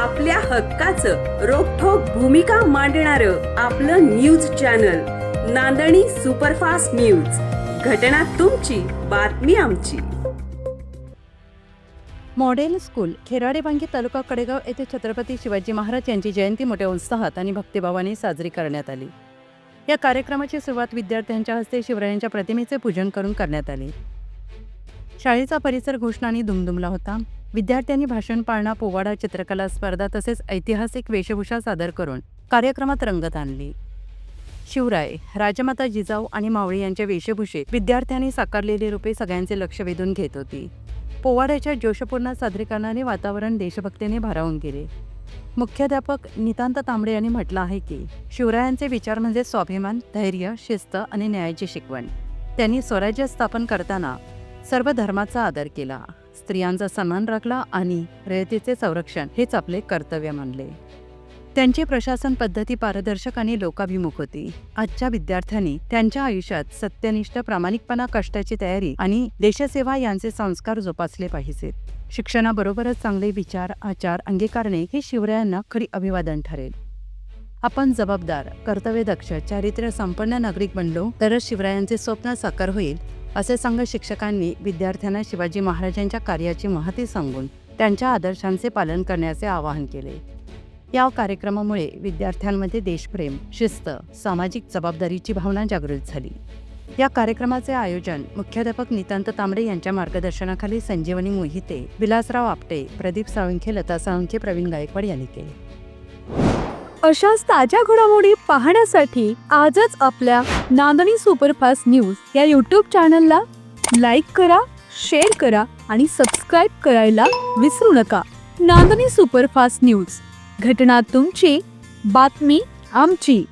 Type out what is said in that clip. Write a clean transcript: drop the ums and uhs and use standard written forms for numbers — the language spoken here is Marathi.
आपल्या हक्काचं रोखठोक भूमिका मांडणारं आपलं न्यूज चॅनल नांदणी सुपरफास्ट न्यूज. घटना तुमची, बातमी आमची. मॉडेल स्कूल खेराडेबांगी तालुका कडेगाव येथे छत्रपती शिवाजी महाराज यांची जयंती मोठ्या उत्साहात आणि भक्तिभावाने साजरी करण्यात आली. या कार्यक्रमाची सुरुवात विद्यार्थ्यांच्या हस्ते शिवरायांच्या प्रतिमेचे पूजन करून करण्यात आले. शाळेचा परिसर घोषणांनी दुमदुमला होता. विद्यार्थ्यांनी भाषण, पाळणा, पोवाडा, चित्रकला स्पर्धा तसेच ऐतिहासिक वेशभूषा सादर करून कार्यक्रमात रंगत आणली. शिवराय, राजमाता जिजाऊ आणि मावळी यांच्या वेशभूषेत विद्यार्थ्यांनी साकारलेली रूपे सगळ्यांचे लक्ष वेधून घेत होती. पोवाड्याच्या जोशपूर्ण सादरीकरणाने वातावरण देशभक्तीने भारावून गेले. मुख्याध्यापक नितांत तांबडे यांनी म्हटलं आहे की शिवरायांचे विचार म्हणजे स्वाभिमान, धैर्य, शिस्त आणि न्यायाची शिकवण. त्यांनी स्वराज्य स्थापन करताना सर्व धर्माचा आदर केला, स्त्रियांचा सन्मान राखला आणि रयतेचे संरक्षण हेच आपले कर्तव्य मानले. त्यांची प्रशासन पद्धती पारदर्शक आणि लोकाभिमुख होती. आजच्या विद्यार्थ्यांनी त्यांच्या आयुष्यात सत्यनिष्ठ, प्रामाणिकपणा, कष्टाची तयारी आणि देशसेवा यांचे संस्कार जोपासले पाहिजेत. शिक्षणाबरोबरच चांगले विचार, आचार अंगीकारणे हे शिवरायांना खरी अभिवादन ठरेल. आपण जबाबदार, कर्तव्यदक्ष, चारित्र्य संपन्न नागरिक बनलो तरच शिवरायांचे स्वप्न साकार होईल, असे सांगत शिक्षकांनी विद्यार्थ्यांना शिवाजी महाराजांच्या कार्याची महती सांगून त्यांच्या आदर्शांचे पालन करण्याचे आवाहन केले. या कार्यक्रमामुळे विद्यार्थ्यांमध्ये देशप्रेम, शिस्त, सामाजिक जबाबदारीची भावना जागृत झाली. या कार्यक्रमाचे आयोजन मुख्याध्यापक नितांत तांबडे यांच्या मार्गदर्शनाखाली संजीवनी मोहिते, विलासराव आपटे, प्रदीप साळुंखे, लता साळुंखे, प्रवीण गायकवाड यांनी केले. अशाच ताज्या घडामोडी पाहण्यासाठी आजच आपल्या नांदणी सुपरफास्ट न्यूज या यूट्यूब चॅनलला लाईक करा, शेअर करा आणि सबस्क्राईब करायला विसरू नका. नांदणी सुपरफास्ट न्यूज, घटना तुमची, बातमी आमची.